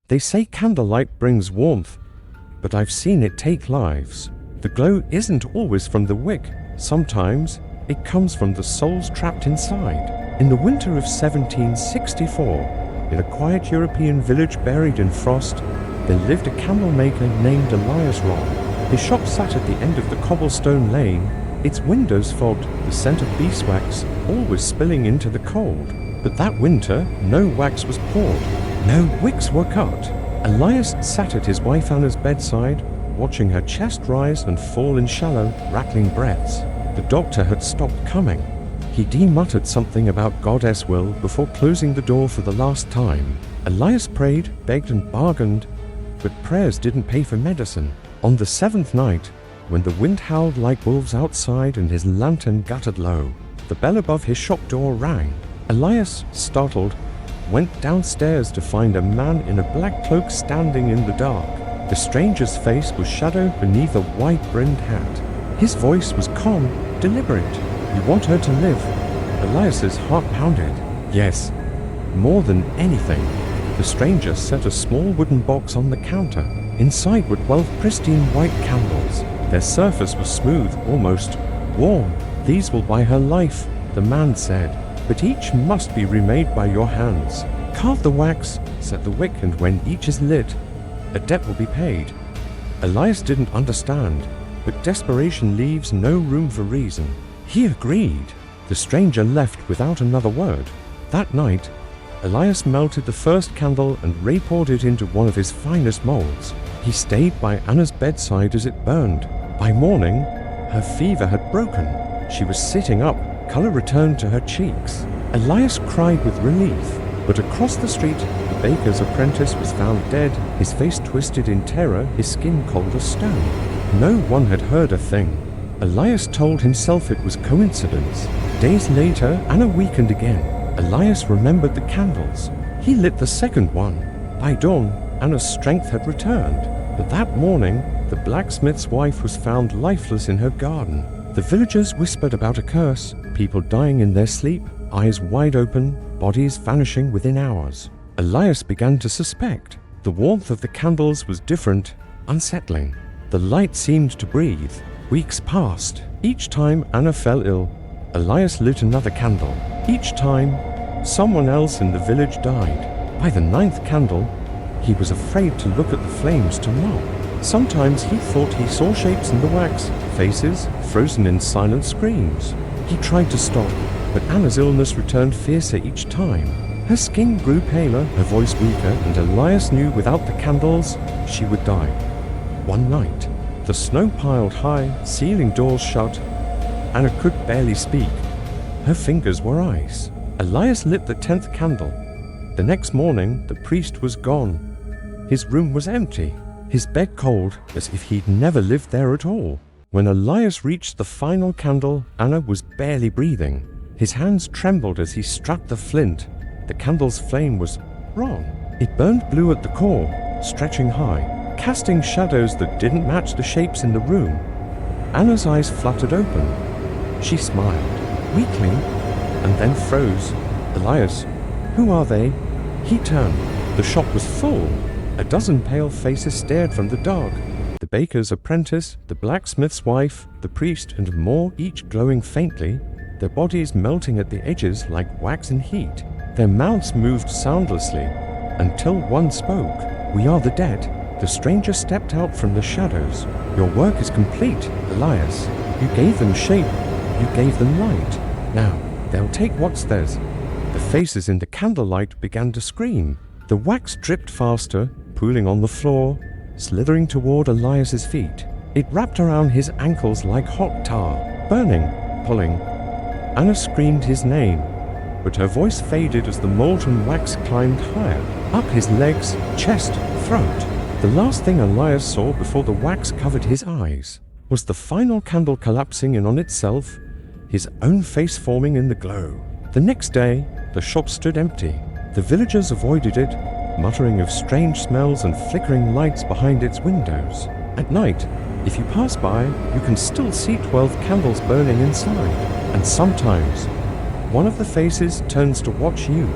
They say candlelight brings warmth, but I've seen it take lives. The glow isn't always from the wick. Sometimes it comes from the souls trapped inside. In the winter of 1764, in a quiet European village buried in frost, there lived a candle maker named Elias Ron. His shop sat at the end of the cobblestone lane, its windows fogged, the scent of beeswax always spilling into the cold. But that winter, no wax was poured, no wicks were cut. Elias sat at his wife Anna's bedside, watching her chest rise and fall in shallow, rattling breaths. The doctor had stopped coming. He muttered something about Goddess will before closing the door for the last time. Elias prayed, begged and bargained, but prayers didn't pay for medicine. On the seventh night, when the wind howled like wolves outside and his lantern guttered low, the bell above his shop door rang. Elias, startled, went downstairs to find a man in a black cloak standing in the dark. The stranger's face was shadowed beneath a wide-brimmed hat. His voice was calm, deliberate. "You want her to live?" Elias's heart pounded. "Yes, more than anything." The stranger set a small wooden box on the counter. Inside were 12 pristine white candles. Their surface was smooth, almost warm. "These will buy her life," the man said, "but each must be remade by your hands. Carve the wax, set the wick, and when each is lit, a debt will be paid." Elias didn't understand, but desperation leaves no room for reason. He agreed. The stranger left without another word. That night, Elias melted the first candle and re-poured it into one of his finest molds. He stayed by Anna's bedside as it burned. By morning, her fever had broken. She was sitting up, color returned to her cheeks. Elias cried with relief, but across the street, the baker's apprentice was found dead, his face twisted in terror, his skin cold as stone. No one had heard a thing. Elias told himself it was coincidence. Days later, Anna weakened again. Elias remembered the candles. He lit the second one. By dawn, Anna's strength had returned. But that morning, the blacksmith's wife was found lifeless in her garden. The villagers whispered about a curse, people dying in their sleep, eyes wide open, bodies vanishing within hours. Elias began to suspect. The warmth of the candles was different, unsettling. The light seemed to breathe. Weeks passed. Each time Anna fell ill, Elias lit another candle. Each time, someone else in the village died. By the 9th candle, he was afraid to look at the flames to knock. Sometimes he thought he saw shapes in the wax, faces frozen in silent screams. He tried to stop, but Anna's illness returned fiercer each time. Her skin grew paler, her voice weaker, and Elias knew without the candles, she would die. One night, the snow piled high, ceiling doors shut. Anna could barely speak. Her fingers were ice. Elias lit the 10th candle. The next morning, the priest was gone. His room was empty, his bed cold, as if he'd never lived there at all. When Elias reached the final candle, Anna was barely breathing. His hands trembled as he struck the flint. The candle's flame was wrong. It burned blue at the core, stretching high, casting shadows that didn't match the shapes in the room. Anna's eyes fluttered open. She smiled, weakly, and then froze. "Elias, who are they?" He turned. The shop was full. A dozen pale faces stared from the dark. The baker's apprentice, the blacksmith's wife, the priest, and more, each glowing faintly, their bodies melting at the edges like wax in heat. Their mouths moved soundlessly, until one spoke. "We are the dead." The stranger stepped out from the shadows. "Your work is complete, Elias. You gave them shape. You gave them light. Now, they'll take what's theirs." The faces in the candlelight began to scream. The wax dripped faster, pooling on the floor, slithering toward Elias's feet. It wrapped around his ankles like hot tar, burning, pulling. Anna screamed his name, but her voice faded as the molten wax climbed higher, up his legs, chest, throat. The last thing Elias saw before the wax covered his eyes was the final candle collapsing in on itself, his own face forming in the glow. The next day, the shop stood empty. The villagers avoided it, muttering of strange smells and flickering lights behind its windows. At night, if you pass by, you can still see 12 candles burning inside, and sometimes one of the faces turns to watch you.